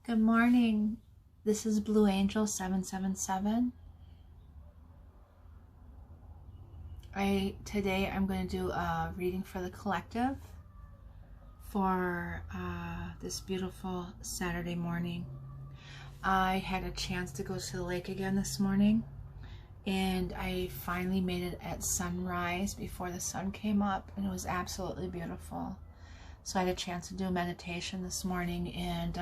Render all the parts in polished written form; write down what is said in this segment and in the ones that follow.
Good morning. This is Blue Angel 777. Today I'm going to do a reading for the collective for this beautiful Saturday morning. I had a chance to go to the lake again this morning, and I finally made it at sunrise before the sun came up, and it was absolutely beautiful. So I had a chance to do a meditation this morning, and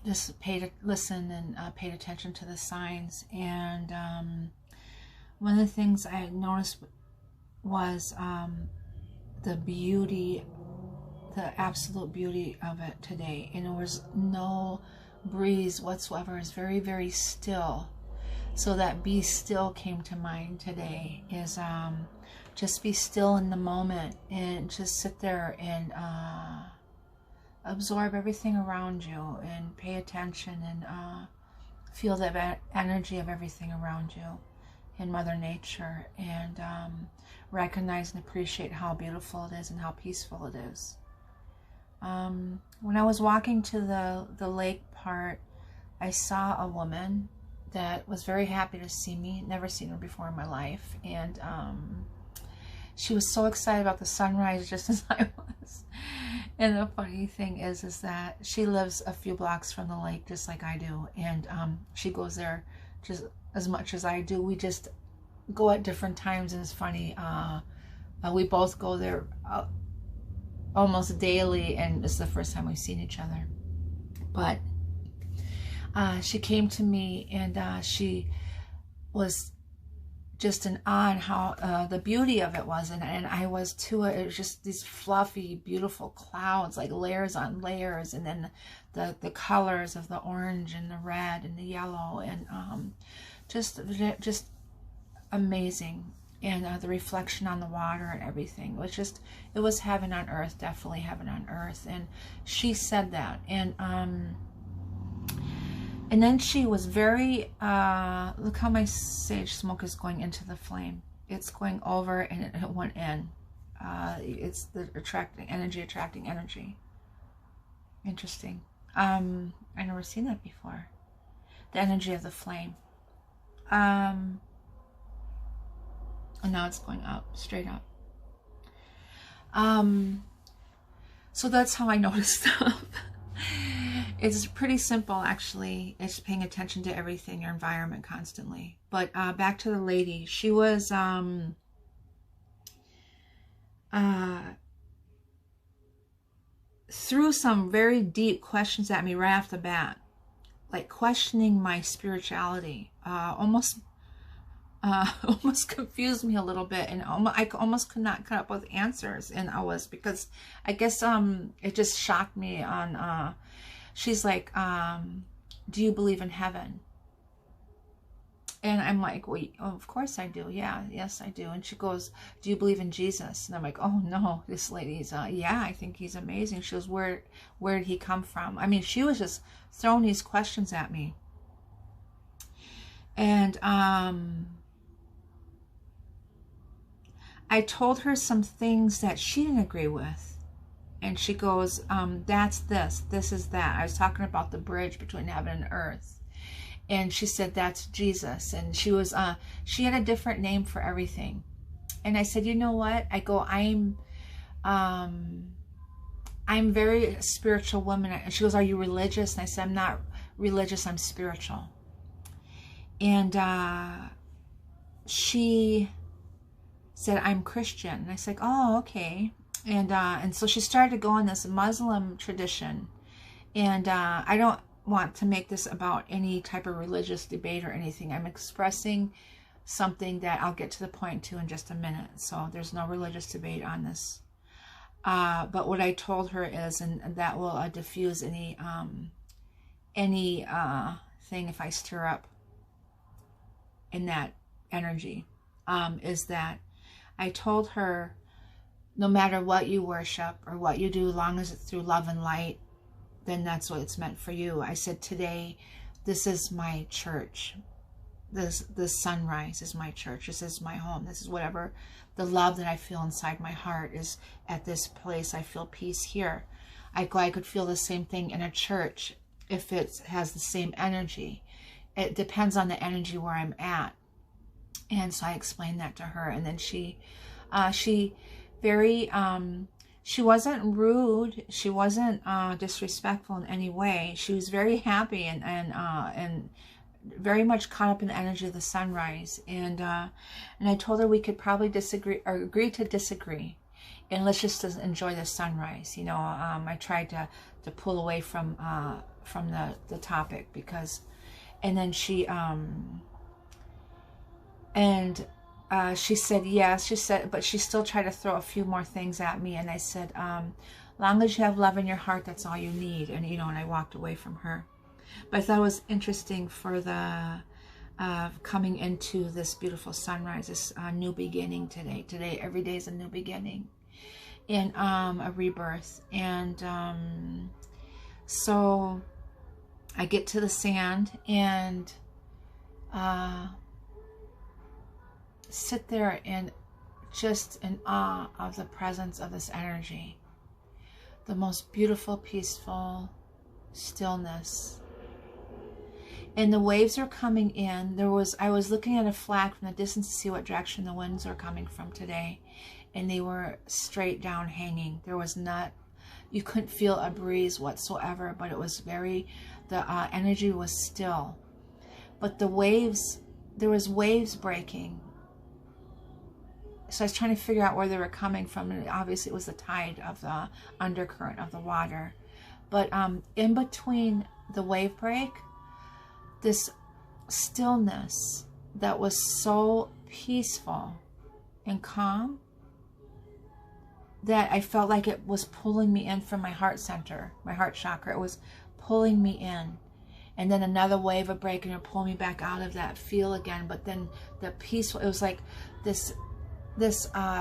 just listened and paid attention to the signs. And one of the things I noticed was the beauty, the absolute beauty of it today. And there was no breeze whatsoever. It's very, very still. So that be still came to mind today, is just be still in the moment and just sit there and absorb everything around you and pay attention and feel the energy of everything around you in Mother Nature, and recognize and appreciate how beautiful it is and how peaceful it is. When I was walking to the lake part, I saw a woman that was very happy to see me. Never seen her before in my life, and she was so excited about the sunrise just as I was. And the funny thing is that she lives a few blocks from the lake just like I do, and she goes there just as much as I do. We just go at different times, and it's funny, we both go there almost daily, and it's the first time we've seen each other. But she came to me, and she was just in awe on how the beauty of it was, and I was too. It was just these fluffy, beautiful clouds, like layers on layers, and then the colors of the orange and the red and the yellow, and just amazing. And the reflection on the water and everything was just, it was heaven on earth, definitely heaven on earth. And she said that, and then she was very, look how my sage smoke is going into the flame. It's going over, and it went in. It's the attracting energy. Interesting. I never seen that before. The energy of the flame. And now it's going up, straight up. So that's how I noticed stuff. It's pretty simple, actually. It's paying attention to everything, your environment constantly. But back to the lady. She was threw some very deep questions at me right off the bat, like questioning my spirituality. Almost confused me a little bit, and I almost could not come up with answers. And because I guess it just shocked me on. She's like, do you believe in heaven? And I'm like, wait, oh, of course I do. Yeah, yes, I do. And she goes, do you believe in Jesus? And I'm like, oh no, this lady's, yeah, I think he's amazing. She goes, where did he come from? I mean, she was just throwing these questions at me. And I told her some things that she didn't agree with. And she goes, that's this is that. I was talking about the bridge between heaven and earth. And she said, that's Jesus. And she was, she had a different name for everything. And I said, you know what? I go, I'm very spiritual woman. And she goes, are you religious? And I said, I'm not religious, I'm spiritual. And she said, I'm Christian. And I said, oh, okay. And so she started to go in this Muslim tradition. And I don't want to make this about any type of religious debate or anything. I'm expressing something that I'll get to the point to in just a minute. So there's no religious debate on this. But what I told her is, and that will diffuse any thing if I stir up in that energy, is that I told her, no matter what you worship or what you do, as long as it's through love and light, then that's what it's meant for you. I said, today, this is my church. This sunrise is my church. This is my home. This is whatever the love that I feel inside my heart is at this place. I feel peace here. I go, I could feel the same thing in a church if it has the same energy. It depends on the energy where I'm at. And so I explained that to her, and then she wasn't rude. She wasn't disrespectful in any way. She was very happy and very much caught up in the energy of the sunrise. And I told her we could probably disagree or agree to disagree, and let's just enjoy the sunrise. You know, I tried to pull away from the topic because, and then she she said yes. She said, but she still tried to throw a few more things at me. And I said, long as you have love in your heart, that's all you need. And, you know, and I walked away from her. But I thought it was interesting for the coming into this beautiful sunrise, this new beginning today. Today, every day is a new beginning and a rebirth. And so I get to the sand and sit there and just in awe of the presence of this energy. The most beautiful, peaceful stillness. And the waves are coming in. I was looking at a flag from the distance to see what direction the winds are coming from today. And they were straight down hanging. There was not, you couldn't feel a breeze whatsoever, but it was the energy was still. But the waves, there was waves breaking. So I was trying to figure out where they were coming from, and obviously it was the tide of the undercurrent of the water. But in between the wave break, this stillness that was so peaceful and calm that I felt like it was pulling me in from my heart center, my heart chakra. It was pulling me in. And then another wave would break and it would pull me back out of that feel again. But then the peaceful, it was like this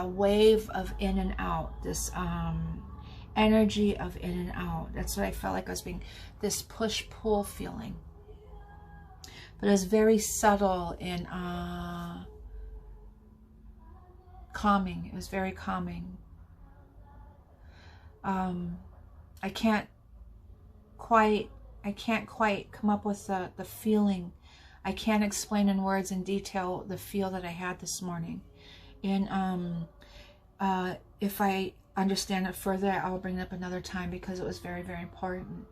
wave of in and out, this energy of in and out. That's what I felt like I was being, this push-pull feeling. But it was very subtle and calming. It was very calming. I can't quite come up with the feeling. I can't explain in words in detail the feel that I had this morning. And if I understand it further, I'll bring it up another time, because it was very, very important.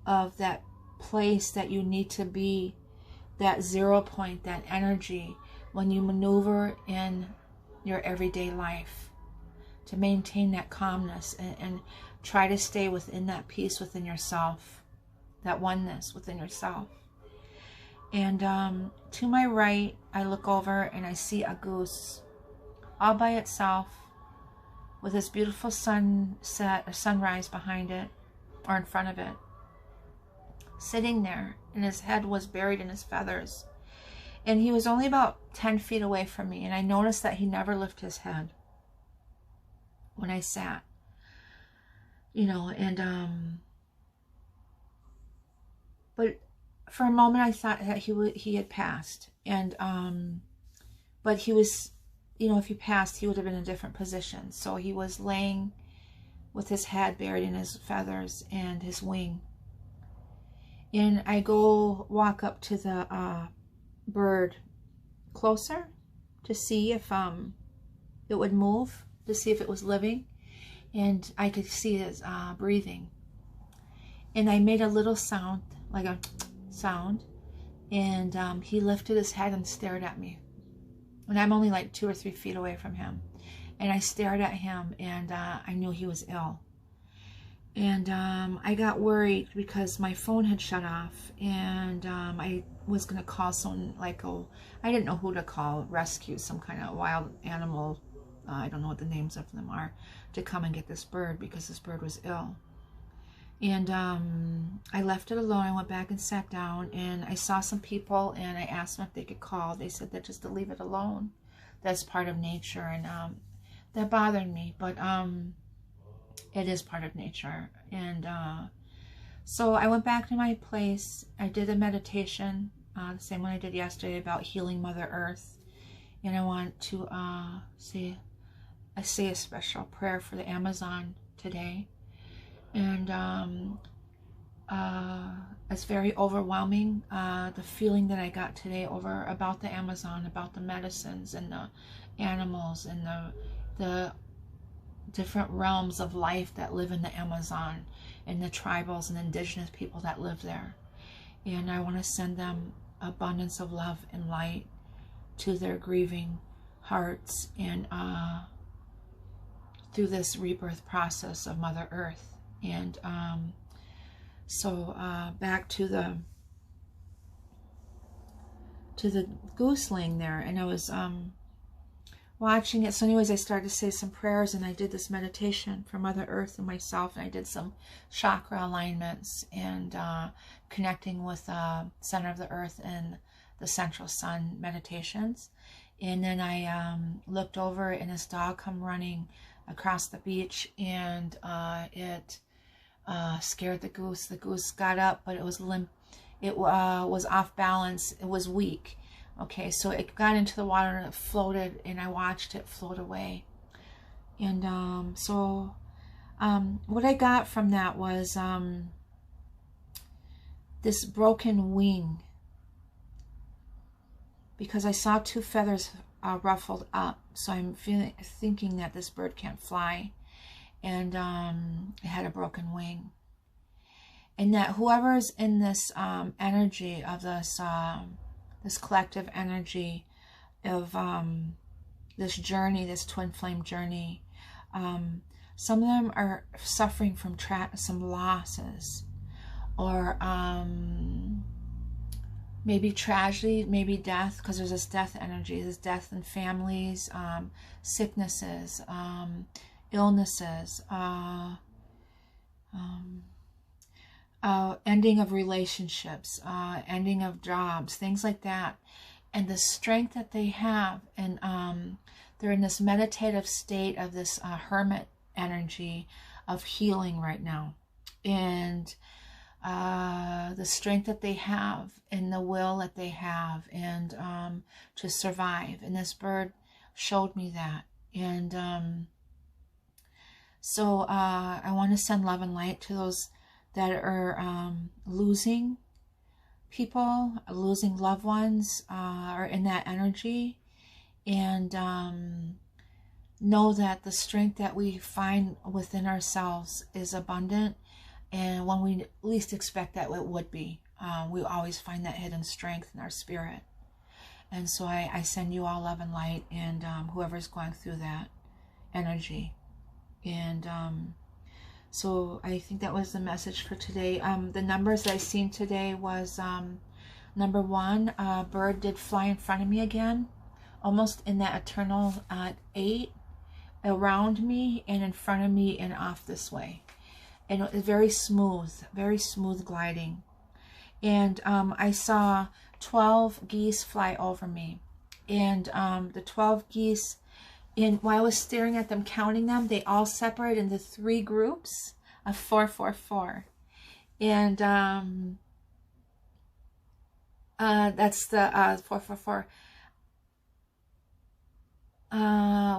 Of that place that you need to be, that 0 point, that energy, when you maneuver in your everyday life, to maintain that calmness and try to stay within that peace within yourself, that oneness within yourself. And to my right, I look over and I see a goose all by itself with this beautiful sunset or sunrise behind it, or in front of it, sitting there, and his head was buried in his feathers. And he was only about 10 feet away from me, and I noticed that he never lifted his head when I sat, you know. And but for a moment I thought that he had passed, and but he was, you know, if he passed, he would have been in a different position. So he was laying with his head buried in his feathers and his wing. And I walk up to the bird closer to see if it would move, to see if it was living, and I could see his breathing. And I made a little sound, like a sound, and he lifted his head and stared at me. And I'm only like 2 or 3 feet away from him. And I stared at him, and I knew he was ill. And I got worried because my phone had shut off, and I was going to call someone, like, I didn't know who to call, rescue, some kind of wild animal, I don't know what the names of them are, to come and get this bird, because this bird was ill. And I left it alone. I went back and sat down, and I saw some people, and I asked them if they could call. They said that just to leave it alone. That's part of nature, and that bothered me, but it is part of nature. And so I went back to my place. I did a meditation, the same one I did yesterday, about healing Mother Earth. And I want to say a special prayer for the Amazon today. And it's very overwhelming, the feeling that I got today about the Amazon, about the medicines and the animals and the different realms of life that live in the Amazon, and the tribals and indigenous people that live there. And I want to send them abundance of love and light to their grieving hearts, and through this rebirth process of Mother Earth. And so back to the goose laying there, and I was watching it. So anyways, I started to say some prayers, and I did this meditation for Mother Earth and myself, and I did some chakra alignments and connecting with the center of the earth and the central sun meditations. And then I looked over, and this dog come running across the beach, and it scared the goose. The goose got up, but it was limp. It was off balance. It was weak. Okay, so it got into the water and it floated, and I watched it float away. And what I got from that was this broken wing, because I saw two feathers ruffled up. So I'm thinking that this bird can't fly, and it had a broken wing. And that whoever's in this energy of this this collective energy of this journey, this twin flame journey, some of them are suffering from some losses, or maybe tragedy, maybe death, because there's this death energy, this death in families, sicknesses, illnesses, ending of relationships, ending of jobs, things like that. And the strength that they have, and they're in this meditative state of this hermit energy of healing right now. And the strength that they have, and the will that they have, and to survive. And this bird showed me that. And so I want to send love and light to those that are losing people, losing loved ones, are in that energy. And know that the strength that we find within ourselves is abundant, and when we least expect that it would be, we always find that hidden strength in our spirit. And so I send you all love and light, and whoever's going through that energy. And so I think that was the message for today. The numbers that I seen today was number 1, bird did fly in front of me again, almost in that eternal 8, around me and in front of me and off this way. And it was very smooth gliding. And I saw 12 geese fly over me. And the 12 geese, while I was staring at them, counting them, they all separated into 3 groups of 4, 4, 4. And that's the 4, 4, 4.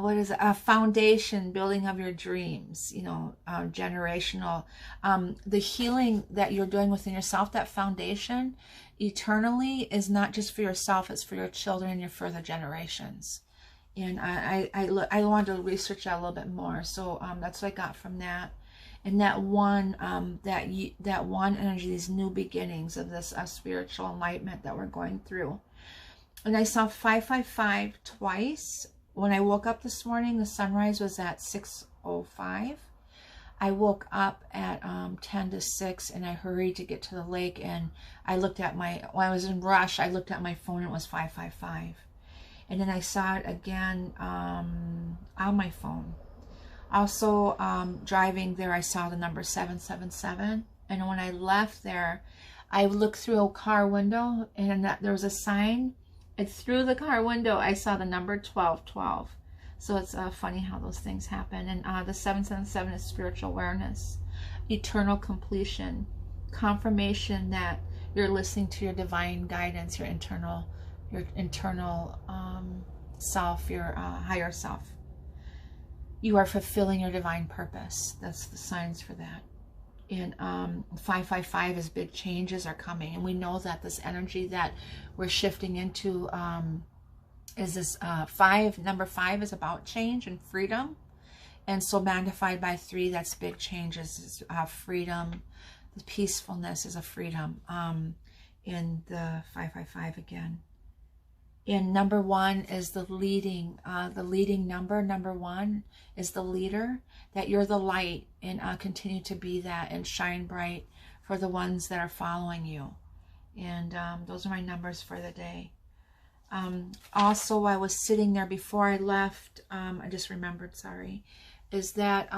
What is it? A foundation, building of your dreams, you know, generational, the healing that you're doing within yourself, that foundation eternally is not just for yourself, it's for your children and your further generations. And I wanted to research that a little bit more. So that's what I got from that. And that one, that one energy, these new beginnings of this spiritual enlightenment that we're going through. And I saw 555 twice. When I woke up this morning, the sunrise was at 6:05. I woke up at 10 to 6, and I hurried to get to the lake. And I looked at when I was in rush, I looked at my phone, and it was 555. And then I saw it again on my phone. Also, driving there, I saw the number 777. And when I left there, I looked through a car window, and there was a sign. And through the car window, I saw the number 1212. So it's funny how those things happen. And the 777 is spiritual awareness, eternal completion, confirmation that you're listening to your divine guidance, your internal self, your higher self. You are fulfilling your divine purpose. That's the signs for that. And 555 is big changes are coming. And we know that this energy that we're shifting into is this number 5 is about change and freedom. And so magnified by 3, that's big changes, is freedom. The peacefulness is a freedom in the 555 again. And number 1 is the leading number. Number 1 is the leader, that you're the light, and continue to be that and shine bright for the ones that are following you. And those are my numbers for the day. Also, I was sitting there before I left, I just remembered, sorry, is that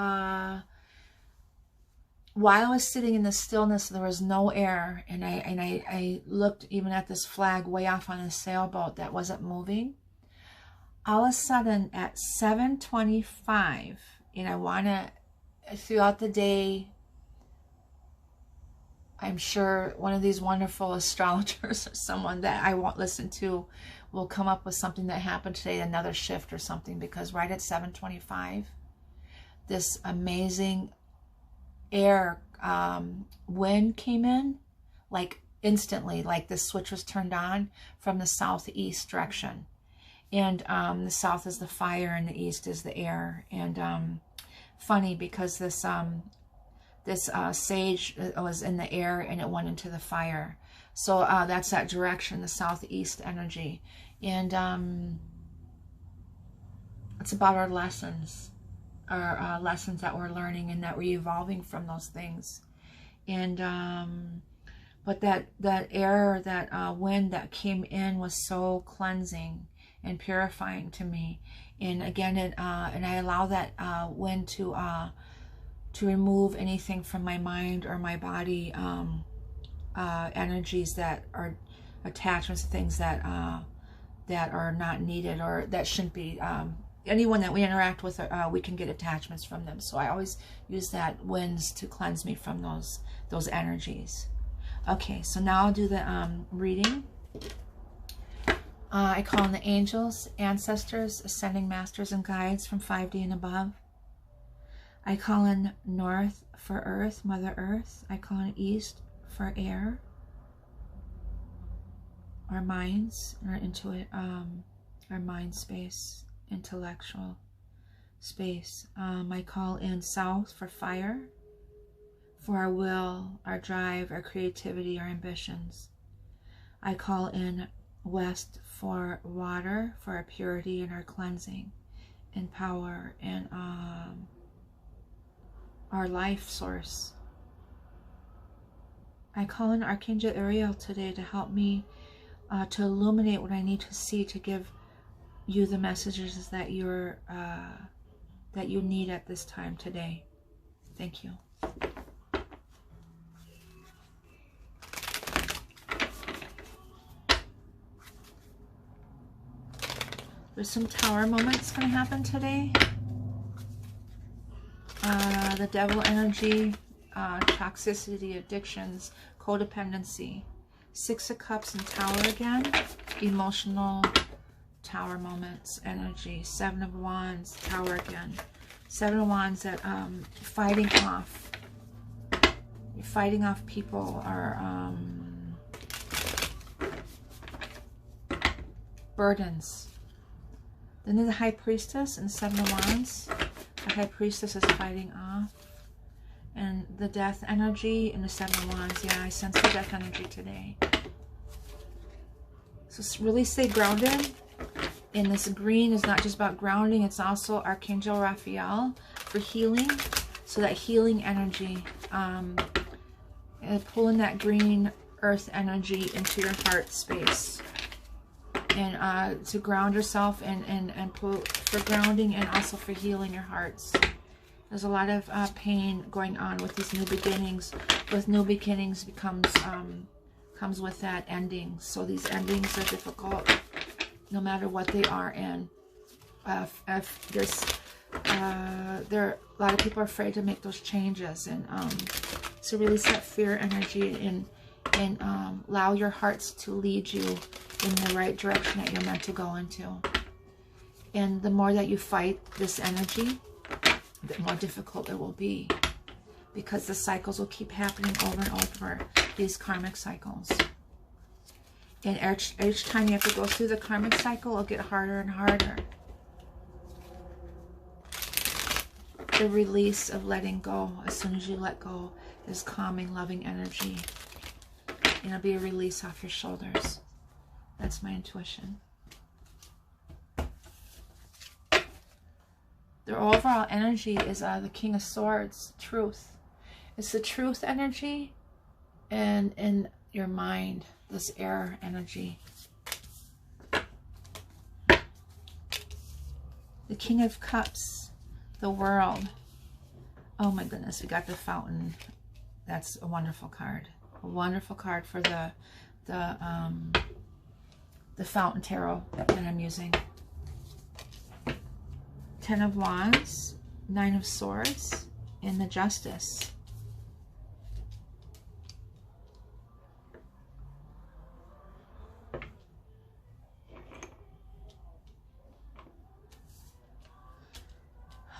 while I was sitting in the stillness, there was no air, and I looked even at this flag way off on the sailboat that wasn't moving. All of a sudden at 7:25, and I want to, throughout the day, I'm sure one of these wonderful astrologers or someone that I won't listen to will come up with something that happened today, another shift or something, because right at 7:25, this amazing air wind came in, like instantly, like the switch was turned on from the southeast direction. And the south is the fire and the east is the air. And funny, because this sage was in the air and it went into the fire. So that's that direction, the southeast energy. And it's about our lessons. Our lessons that we're learning and that we're evolving from those things. And but that air, that wind that came in was so cleansing and purifying to me. And again, and I allow that wind to remove anything from my mind or my body, energies that are attachments, things that are not needed or that shouldn't be. Anyone that we interact with, we can get attachments from them. So I always use that winds to cleanse me from those energies. Okay, so now I'll do the reading. I call in the angels, ancestors, ascending masters, and guides from 5D and above. I call in north for earth, Mother Earth. I call in east for air, our minds, our intuit, our mind space, intellectual space. I call in south for fire, for our will, our drive, our creativity, our ambitions. I call in west for water, for our purity and our cleansing and power and our life source. I call in Archangel Uriel today to help me to illuminate what I need to see to give you the messages that that you need at this time today. Thank you. There's some tower moments going to happen today. The devil energy, toxicity, addictions, codependency. 6 of Cups and Tower again. Emotional tower moments, energy. 7 of Wands, Tower again. 7 of Wands, that fighting off. You're fighting off people or burdens. Then there's the High Priestess and 7 of Wands. The High Priestess is fighting off. And the Death energy and the 7 of Wands. Yeah, I sense the Death energy today. So really stay grounded. And this green is not just about grounding. It's also Archangel Raphael for healing. So that healing energy. And pulling that green earth energy into your heart space. And to ground yourself and pull for grounding and also for healing your hearts. There's a lot of pain going on with these new beginnings. With new beginnings comes with that ending. So these endings are difficult, no matter what they are. And if there's a lot of people are afraid to make those changes, and so release that fear energy and allow your hearts to lead you in the right direction that you're meant to go into. And the more that you fight this energy, the more difficult it will be. because the cycles will keep happening over and over, these karmic cycles. And each time you have to go through the karmic cycle, it'll get harder and harder. The release of letting go, as soon as you let go, is calming, loving energy. And it'll be a release off your shoulders. That's my intuition. The overall energy is the King of Swords, truth. It's the truth energy and in your mind, this air energy. The King of Cups, the world. Oh my goodness, we got the fountain. That's a wonderful card. A wonderful card for the fountain tarot that I'm using. 10 of Wands, 9 of Swords, and the Justice.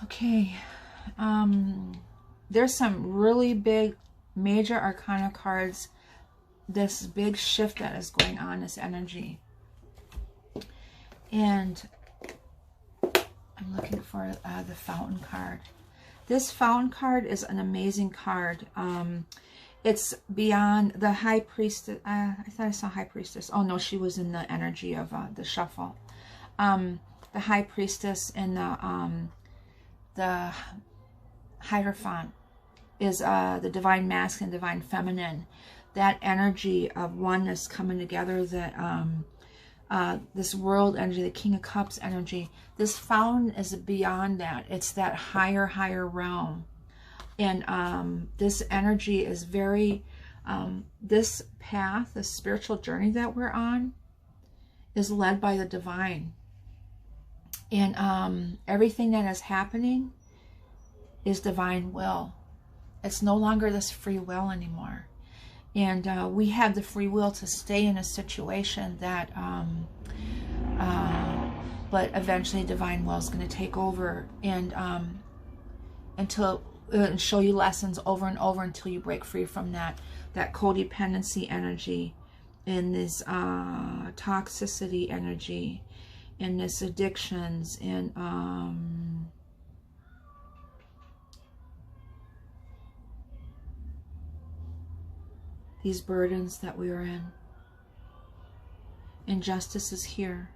Okay, there's some really big major arcana cards, this big shift that is going on, this energy. And I'm looking for the fountain card. This fountain card is an amazing card. It's beyond the High Priestess. I thought I saw High Priestess. Oh no, she was in the energy of the shuffle. The High Priestess and the Hierophant is the Divine Masculine, Divine Feminine. That energy of oneness coming together, that this world energy, the King of Cups energy. This fountain is beyond that. It's that higher realm. And this energy is very, this path, the spiritual journey that we're on, is led by the divine. And everything that is happening is divine will. It's no longer this free will anymore. And we have the free will to stay in a situation that, but eventually divine will is going to take over and show you lessons over and over until you break free from that codependency energy and this toxicity energy and this addictions and these burdens that we are in. And justice is here.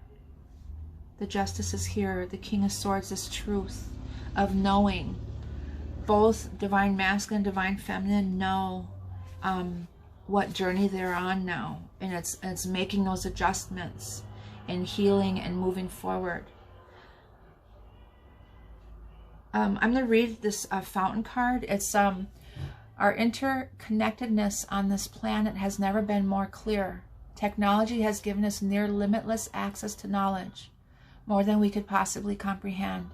The justice is here. The King of Swords is truth of knowing. Both Divine Masculine and Divine Feminine know what journey they're on now. And it's making those adjustments and healing and moving forward. I'm going to read this fountain card. It's our interconnectedness on this planet has never been more clear. Technology has given us near limitless access to knowledge, more than we could possibly comprehend.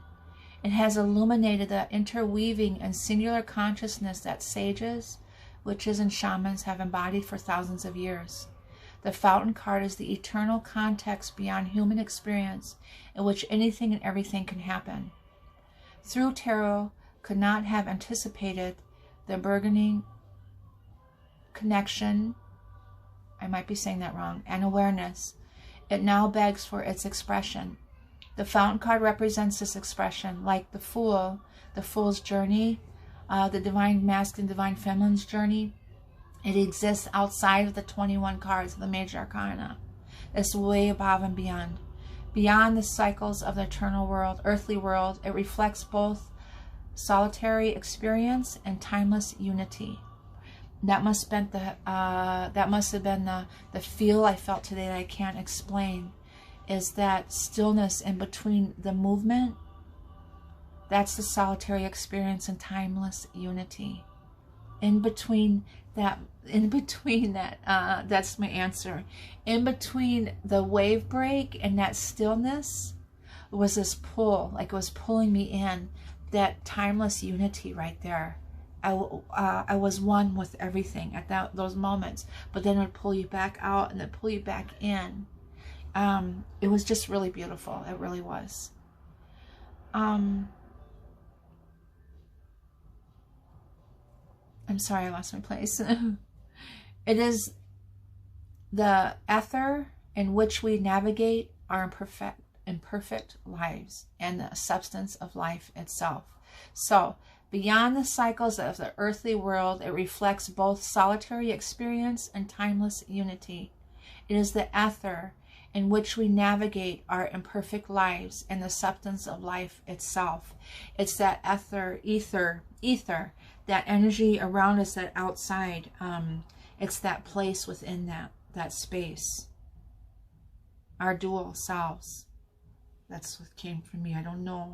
It has illuminated the interweaving and singular consciousness that sages, witches, and shamans have embodied for thousands of years. The fountain card is the eternal context beyond human experience in which anything and everything can happen. Through tarot could not have anticipated the burgeoning connection, I might be saying that wrong, and awareness. It now begs for its expression. The fountain card represents this expression, like the fool's journey, the Divine Masculine, Divine Feminine's journey. It exists outside of the 21 cards of the major arcana. It's way above and beyond. Beyond the cycles of the eternal world, earthly world, it reflects both solitary experience and timeless unity. That must have been the feel I felt today that I can't explain, is that stillness in between the movement. That's the solitary experience and timeless unity. In between that, that's my answer. In between the wave break and that stillness was this pull, like it was pulling me in. That timeless unity right there. I was one with everything at those moments, but then it would pull you back out and then pull you back in. It was just really beautiful. It really was. I'm sorry, I lost my place. It is the ether in which we navigate our imperfect lives and the substance of life itself. So, beyond the cycles of the earthly world, it reflects both solitary experience and timeless unity. It is the ether in which we navigate our imperfect lives and the substance of life itself. It's that ether, that energy around us, that outside. It's that place within that space. Our dual selves. That's what came from me. I don't know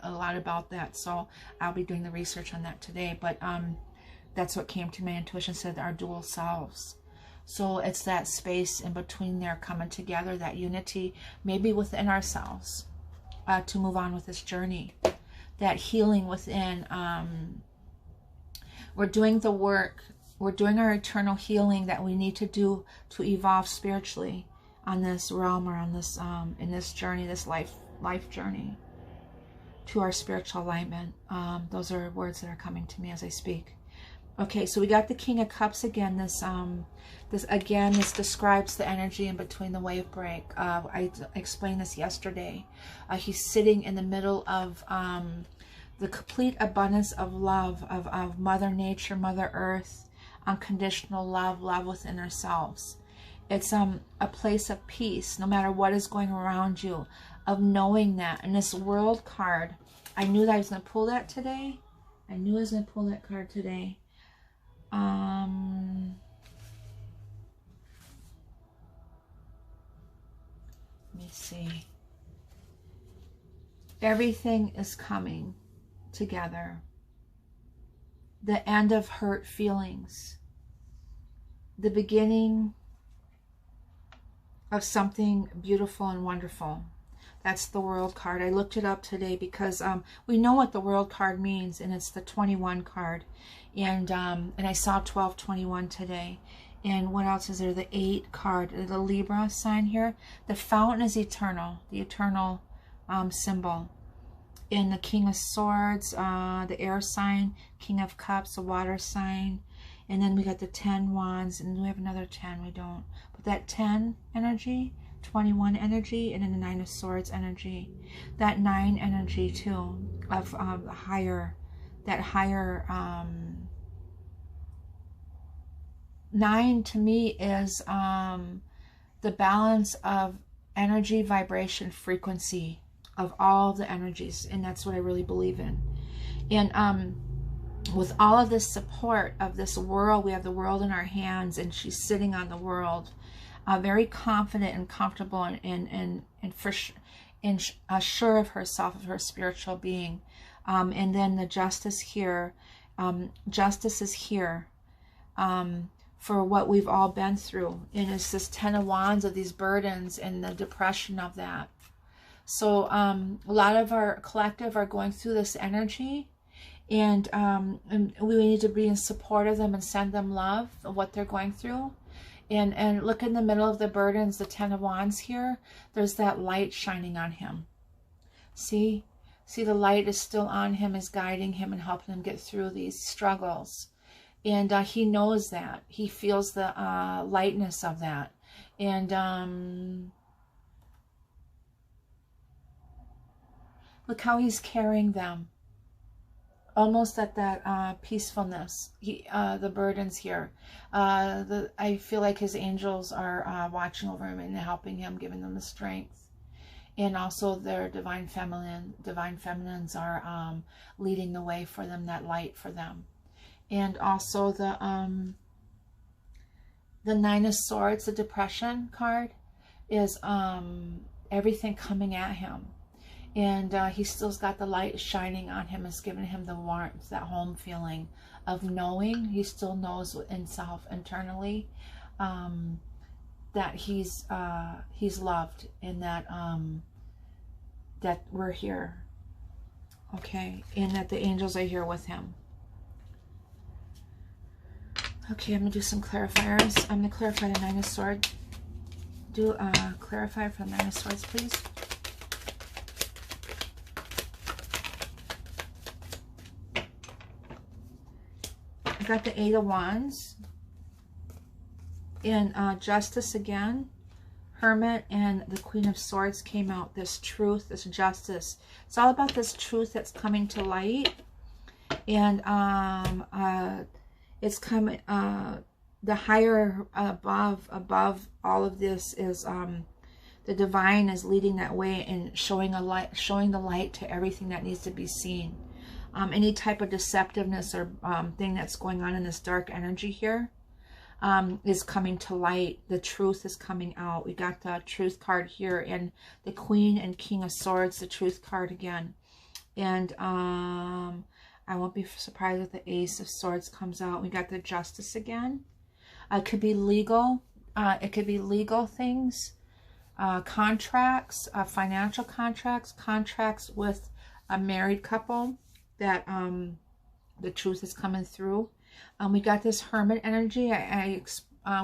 a lot about that, so I'll be doing the research on that today. But that's what came to my intuition, said our dual selves. So it's that space in between there coming together, that unity, maybe within ourselves, to move on with this journey. That healing within. We're doing the work. We're doing our eternal healing that we need to do to evolve spiritually on this realm, or on this in this journey, this life journey, to our spiritual alignment. Those are words that are coming to me as I speak. Okay, so we got the King of Cups again. This describes the energy in between the wave break. I explained this yesterday. He's sitting in the middle of the complete abundance of love of Mother Nature, Mother Earth, unconditional love within ourselves. It's a place of peace, no matter what is going around you, of knowing that. And this World card, I knew that I was going to pull that today. I knew I was going to pull that card today. Let me see. Everything is coming together. The end of hurt feelings. The beginning of something beautiful and wonderful. That's the World card. I looked it up today because we know what the World card means, and it's the 21 card. And I saw 1221 today. And what else is there? The 8 card, the Libra sign here. The fountain is eternal, the eternal symbol. And the King of Swords, the air sign, King of Cups, the water sign. And then we got the 10 wands, and we have another 10, we don't. But that 10 energy, 21 energy, and then the 9 of Swords energy. That 9 energy too, of higher, that higher, 9 to me is the balance of energy, vibration, frequency of all the energies, and that's what I really believe in. And with all of this support of this world, we have the world in our hands, and she's sitting on the world, very confident and comfortable, and sure of herself, of her spiritual being. And then the Justice here, justice is here for what we've all been through, and it's this 10 of Wands of these burdens and the depression of that. So a lot of our collective are going through this energy. And we need to be in support of them and send them love of what they're going through. And look in the middle of the burdens, the 10 of Wands here. There's that light shining on him. See the light is still on him, is guiding him and helping him get through these struggles. And he knows that. He feels the lightness of that. And look how he's carrying them. Almost at that peacefulness, the burdens here. I feel like his angels are watching over him and helping him, giving them the strength. And also their divine feminines are leading the way for them, that light for them. And also the 9 of Swords, the depression card, is everything coming at him. And he still's got the light shining on him. It's giving him the warmth, that home feeling of knowing. He still knows within self, internally, that he's loved, and that that we're here, okay, and that the angels are here with him. Okay, I'm gonna do some clarifiers. I'm gonna clarify the 9 of Swords. Do clarify for the 9 of Swords, please. got the Eight of Wands. And Justice again. Hermit and the Queen of Swords came out. This truth, this justice. It's all about this truth that's coming to light. And it's coming, the higher above all of this is the divine is leading that way and showing the light to everything that needs to be seen. Any type of deceptiveness or thing that's going on in this dark energy here is coming to light. The truth is coming out. We got the Truth card here, and the Queen and King of Swords, the Truth card again. And I won't be surprised if the Ace of Swords comes out. We got the Justice again. It could be legal. It could be legal things, contracts, financial contracts, contracts with a married couple that the truth is coming through. We got this Hermit energy.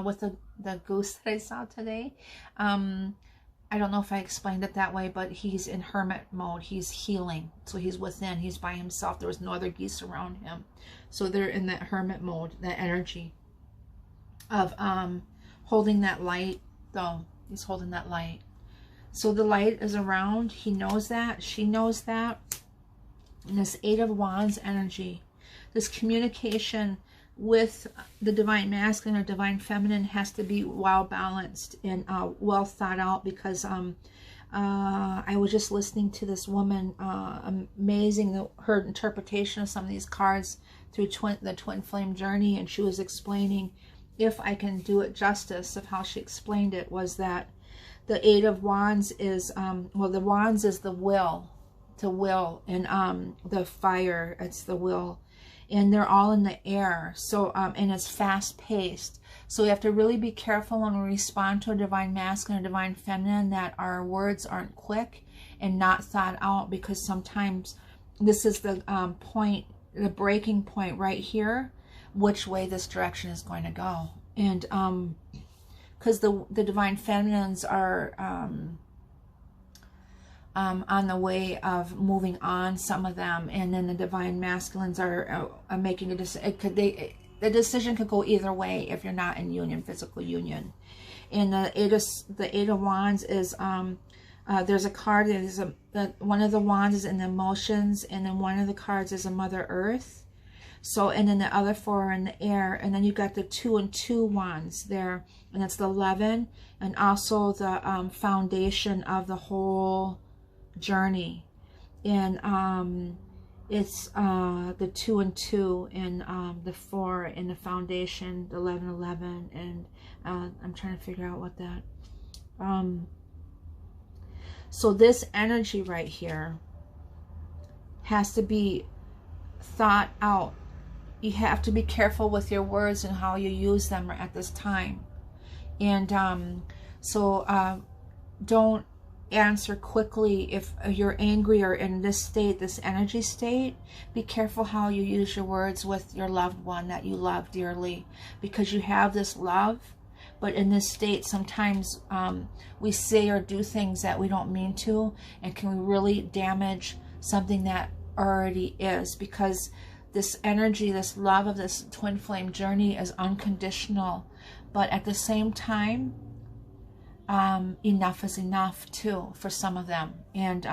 With the goose that I saw today. I don't know if I explained it that way, but he's in hermit mode. He's healing. So he's within. He's by himself. There was no other geese around him. So they're in that hermit mode, that energy of holding that light, though. He's holding that light. So the light is around. He knows that. She knows that. And this Eight of Wands energy, this communication with the divine masculine or divine feminine has to be well balanced and well thought out, because I was just listening to this woman, amazing her interpretation of some of these cards through the twin flame journey, and she was explaining, if I can do it justice of how she explained it, was that the Eight of Wands is well, the wands is the will, to will, and the fire, it's the will. And they're all in the air, so and it's fast-paced. So we have to really be careful when we respond to a divine masculine or divine feminine, that our words aren't quick and not thought out, because sometimes this is the point, the breaking point right here, which way this direction is going to go. And because the divine feminines are on the way of moving on, some of them, and then the divine masculines are making a decision. The decision could go either way if you're not in union, physical union. And the Eight of Wands is there's a card that is one of the wands is in the emotions, and then one of the cards is a Mother Earth. So, and then the other four are in the air, and then you got the 2 and 2 wands there, and that's the 11, and also the foundation of the whole journey. And it's the 2 and 2, and the 4 in the foundation, the 11, 11, and I'm trying to figure out what that so this energy right here has to be thought out. You have to be careful with your words and how you use them at this time. And so don't answer quickly if you're angry or in this state, this energy state. Be careful how you use your words with your loved one that you love dearly, because you have this love, but in this state sometimes we say or do things that we don't mean to, and can really damage something that already is, because this energy, this love of this twin flame journey is unconditional. But at the same time, enough is enough too for some of them, and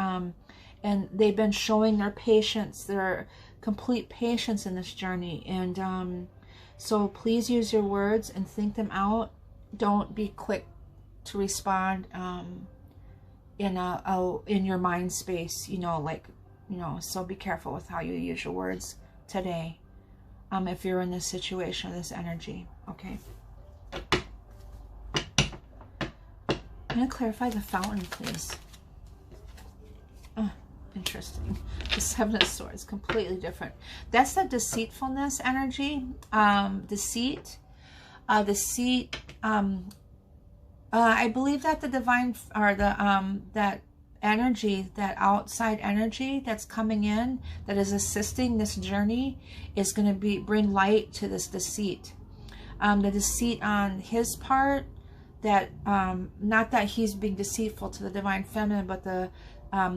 they've been showing their patience, their complete patience in this journey. And so please use your words and think them out. Don't be quick to respond in your mind space, so be careful with how you use your words today, if you're in this situation or this energy. Okay, I'm going to clarify the fountain, please. Interesting. The 7 of Swords, completely different. That's the deceitfulness energy. Deceit. I believe that the divine, or the that energy, that outside energy that's coming in, that is assisting this journey, is going to bring light to this deceit. The deceit on his part, that not that he's being deceitful to the divine feminine, but the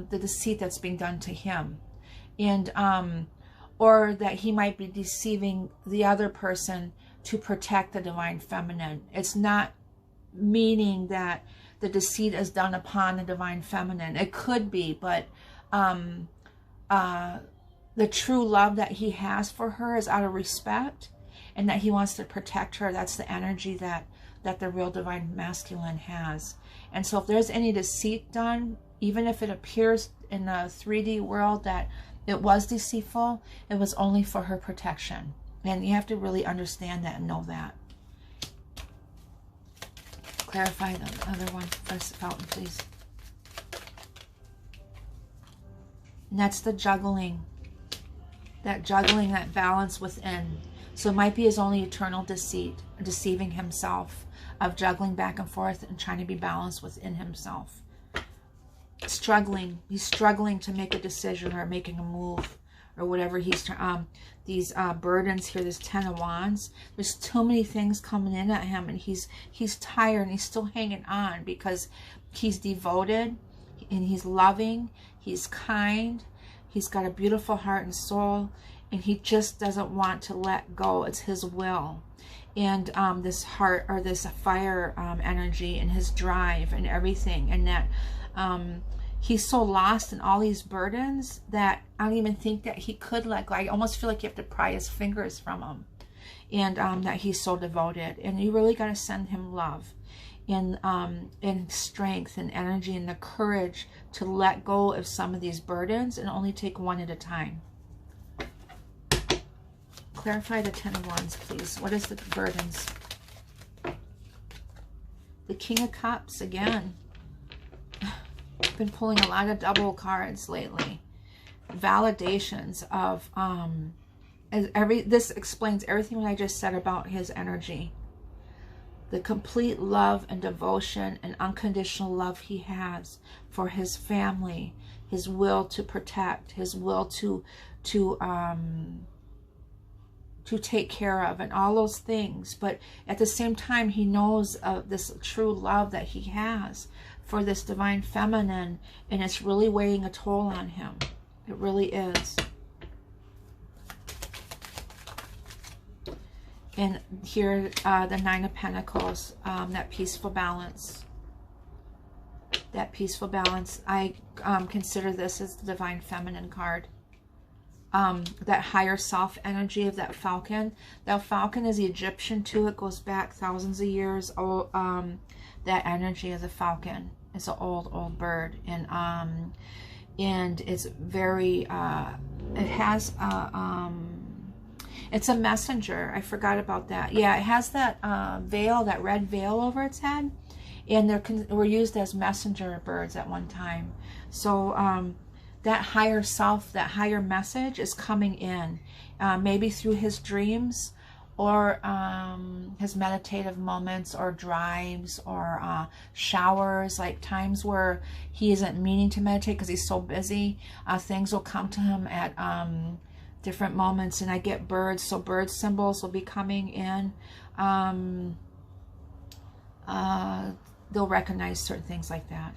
deceit that's being done to him. And or that he might be deceiving the other person to protect the divine feminine. It's not meaning that the deceit is done upon the divine feminine. It could be, but the true love that he has for her is out of respect, and that he wants to protect her. That's the energy that the real divine masculine has. And so if there's any deceit done, even if it appears in the 3D world that it was deceitful, it was only for her protection. And you have to really understand that and know that. Clarify the other one first, Fountain, please. And that's the juggling. That juggling, that balance within. So it might be his only eternal deceit, deceiving himself, of juggling back and forth and trying to be balanced within himself. Struggling. He's struggling to make a decision or making a move or whatever he's these burdens here, this 10 of Wands. There's too many things coming in at him, and he's tired, and he's still hanging on because he's devoted and he's loving, he's kind, he's got a beautiful heart and soul, and he just doesn't want to let go. It's his will. And this heart, or this fire energy, and his drive and everything, and that he's so lost in all these burdens that I don't even think that he could let go. I almost feel like you have to pry his fingers from him. And that he's so devoted. And you really got to send him love and strength and energy and the courage to let go of some of these burdens and only take one at a time. Clarify the 10 of Wands, please. What is the burdens? The King of Cups again. I've been pulling a lot of double cards lately. Validations of this explains everything that I just said about his energy. The complete love and devotion and unconditional love he has for his family, his will to protect, his will to take care of, and all those things. But at the same time, he knows of this true love that he has for this divine feminine, and it's really weighing a toll on him. It really is. And here, the 9 of Pentacles, that peaceful balance. That peaceful balance. I consider this as the divine feminine card. That higher self energy of that falcon. That falcon is Egyptian too. It goes back thousands of years. That energy of the falcon. It's an old bird, and it's very it has it's a messenger. I forgot about that. Yeah, it has that veil, that red veil over its head, and they were used as messenger birds at one time. So that higher self, that higher message is coming in, maybe through his dreams, or his meditative moments, or drives, or showers, like times where he isn't meaning to meditate because he's so busy. Things will come to him at different moments, and I get birds, so bird symbols will be coming in. They'll recognize certain things like that.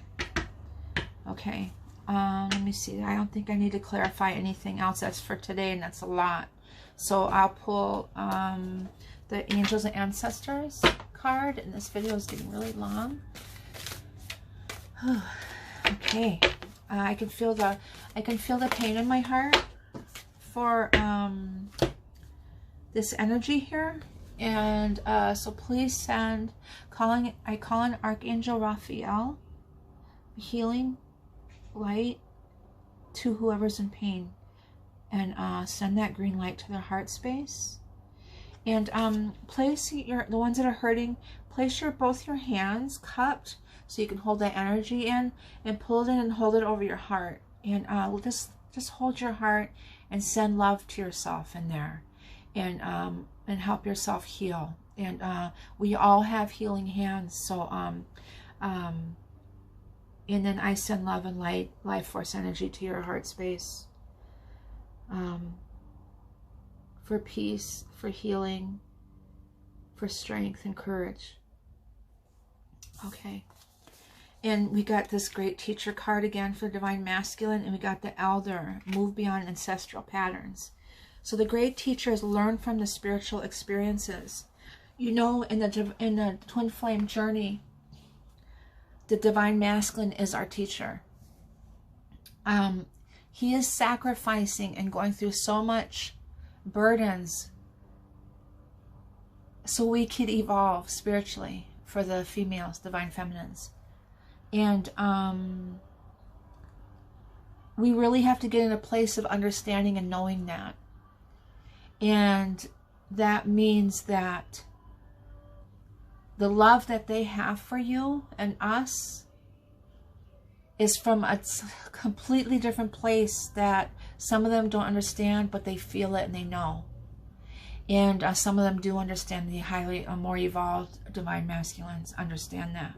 Okay. Let me see. I don't think I need to clarify anything else. That's for today, and that's a lot. So I'll pull the Angels and Ancestors card, and this video is getting really long. Okay. I can feel the pain in my heart for this energy here. And so please send, I call in Archangel Raphael, healing light to whoever's in pain, and send that green light to their heart space. And place the ones that are hurting, place both your hands cupped so you can hold that energy in, and pull it in and hold it over your heart, and just hold your heart and send love to yourself in there, and help yourself heal. And we all have healing hands, so and then I send love and light, life force energy to your heart space, for peace, for healing, for strength and courage. Okay. And we got this great teacher card again for the divine masculine, and we got the elder, move beyond ancestral patterns. So the great teachers learn from the spiritual experiences. You know, in the twin flame journey, the divine masculine is our teacher. He is sacrificing and going through so much burdens so we could evolve spiritually for the females, divine feminines. And we really have to get in a place of understanding and knowing that. And that means that the love that they have for you and us is from a completely different place that some of them don't understand, but they feel it and they know. And some of them do understand. The highly more evolved divine masculines understand that.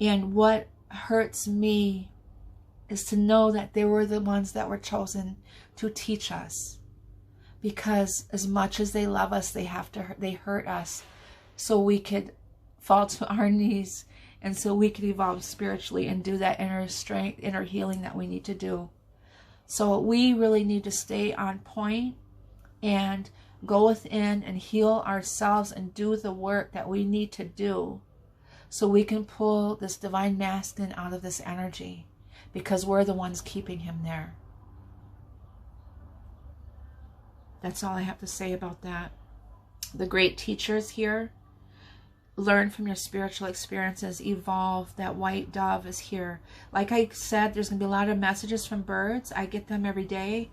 And what hurts me is to know that they were the ones that were chosen to teach us. Because as much as they love us, they hurt us so we could fall to our knees and so we could evolve spiritually and do that inner strength, inner healing that we need to do. So we really need to stay on point and go within and heal ourselves and do the work that we need to do so we can pull this divine masculine out of this energy, because we're the ones keeping him there. That's all I have to say about that. The great teachers here learn from your spiritual experiences, evolve. That white dove is here. Like I said, there's going to be a lot of messages from birds. I get them every day.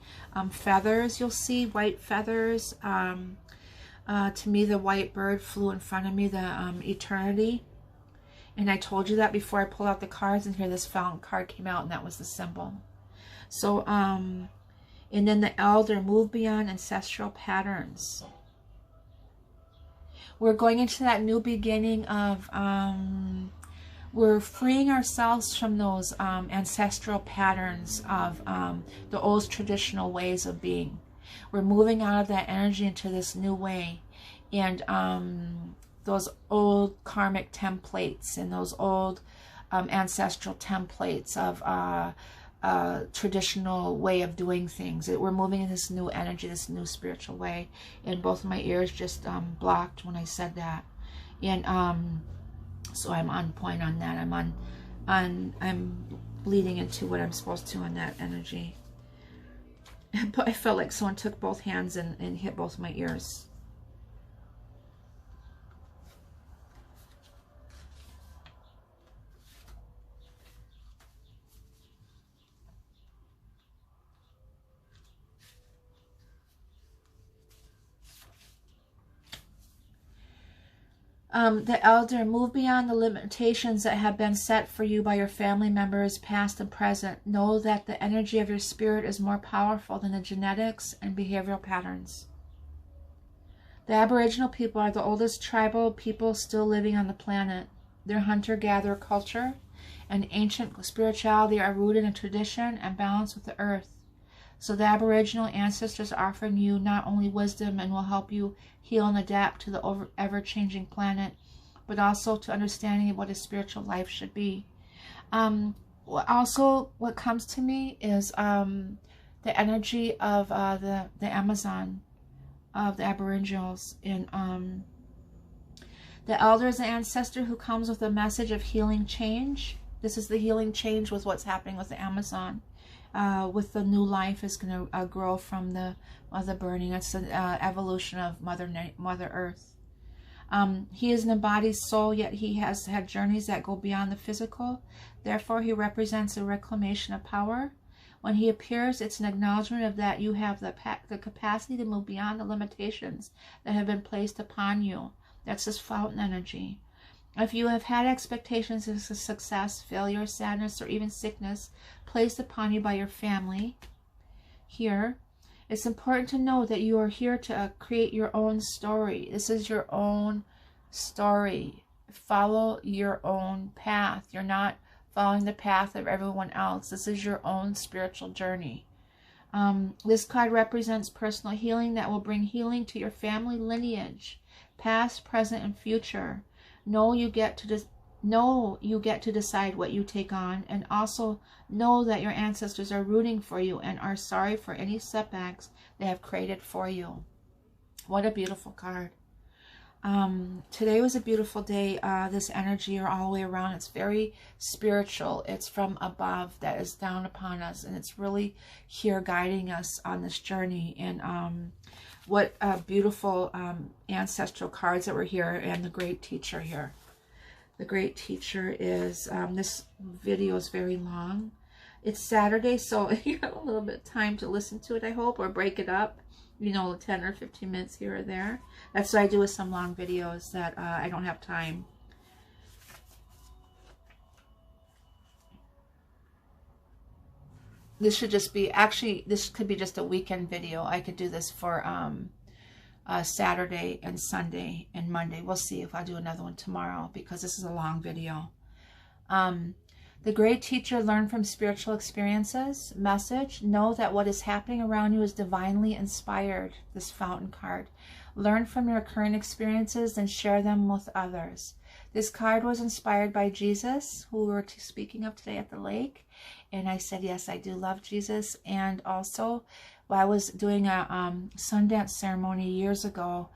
Feathers, you'll see white feathers. To me, the white bird flew in front of me, the eternity. And I told you that before I pulled out the cards, and here this fountain card came out, and that was the symbol. So, and then the elder, move beyond ancestral patterns. We're going into that new beginning of, we're freeing ourselves from those ancestral patterns of the old traditional ways of being. We're moving out of that energy into this new way. And those old karmic templates and those old ancestral templates of traditional way of doing things. We're moving in this new energy, this new spiritual way. And both of my ears just blocked when I said that. And so I'm on point on that. I'm bleeding into what I'm supposed to on that energy. But I felt like someone took both hands and hit both of my ears. The elder, move beyond the limitations that have been set for you by your family members, past and present. Know that the energy of your spirit is more powerful than the genetics and behavioral patterns. The Aboriginal people are the oldest tribal people still living on the planet. Their hunter-gatherer culture and ancient spirituality are rooted in tradition and balance with the earth. So the Aboriginal ancestors are offering you not only wisdom and will help you heal and adapt to the ever-changing planet, but also to understanding of what a spiritual life should be. Also, what comes to me is the energy of the Amazon, of the Aboriginals. And the elder is the ancestor who comes with a message of healing change. This is the healing change with what's happening with the Amazon. With the new life is going to grow from the burning. It's an evolution of Mother Earth. He is an embodied soul, yet he has had journeys that go beyond the physical. Therefore, he represents a reclamation of power. When he appears, it's an acknowledgement of that you have the capacity to move beyond the limitations that have been placed upon you. That's this fountain energy. If you have had expectations of success, failure, sadness, or even sickness placed upon you by your family, here, it's important to know that you are here to create your own story. This is your own story. Follow your own path. You're not following the path of everyone else. This is your own spiritual journey. This card represents personal healing that will bring healing to your family lineage, past, present, and future. Know you get to know you get to decide what you take on, and also know that your ancestors are rooting for you and are sorry for any setbacks they have created for you. What a beautiful card. Today was a beautiful day. This energy are all the way around. It's very spiritual. It's from above that is down upon us, and it's really here guiding us on this journey. And what beautiful ancestral cards that were here, and the great teacher here. The great teacher is, this video is very long. It's Saturday, so you have a little bit of time to listen to it, I hope, or break it up, you know, 10 or 15 minutes here or there. That's what I do with some long videos that I don't have time. This should just be, actually, this could be just a weekend video. I could do this for Saturday and Sunday and Monday. We'll see if I'll do another one tomorrow, because this is a long video. The great teacher, learn from spiritual experiences. Message, know that what is happening around you is divinely inspired. This fountain card. Learn from your current experiences and share them with others. This card was inspired by Jesus, who we were speaking of today at the lake. And I said, yes, I do love Jesus. And also, while I was doing a Sundance ceremony years ago,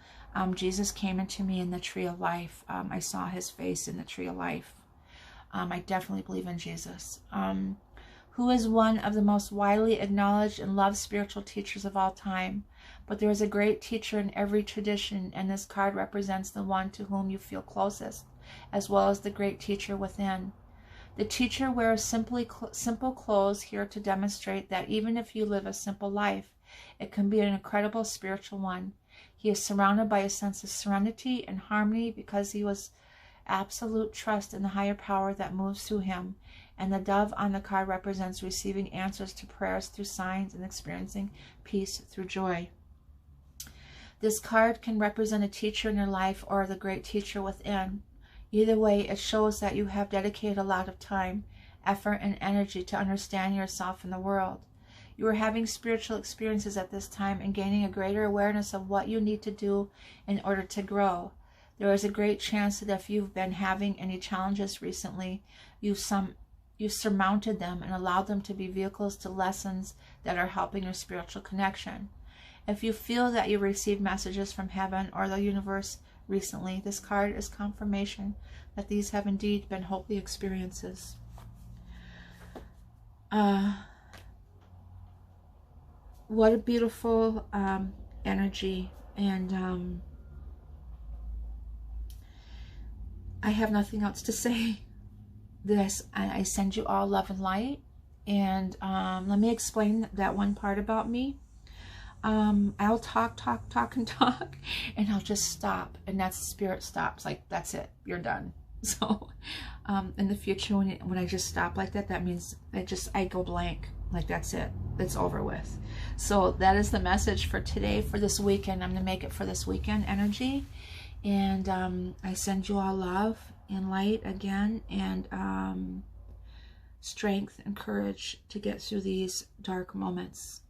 Jesus came into me in the Tree of Life. I saw his face in the Tree of Life. I definitely believe in Jesus. Who is one of the most widely acknowledged and loved spiritual teachers of all time. But there is a great teacher in every tradition, and this card represents the one to whom you feel closest, as well as the great teacher within. The teacher wears simple clothes here to demonstrate that even if you live a simple life, it can be an incredible spiritual one. He is surrounded by a sense of serenity and harmony because he was absolute trust in the higher power that moves through him. And the dove on the card represents receiving answers to prayers through signs and experiencing peace through joy. This card can represent a teacher in your life or the great teacher within. Either way, it shows that you have dedicated a lot of time, effort, and energy to understand yourself and the world. You are having spiritual experiences at this time and gaining a greater awareness of what you need to do in order to grow. There is a great chance that if you've been having any challenges recently, you've surmounted them and allowed them to be vehicles to lessons that are helping your spiritual connection. If you feel that you received messages from heaven or the universe recently, this card is confirmation that these have indeed been holy experiences. What a beautiful energy, and I have nothing else to say. I send you all love and light, and let me explain that one part about me. I'll talk, and I'll just stop, and that's spirit stops. Like, that's it, you're done. So in the future, when I just stop like that, that means I go blank. Like, that's it, it's over with. So that is the message for today, for this weekend. I'm gonna make it for this weekend energy, and I send you all love and light again, and strength and courage to get through these dark moments.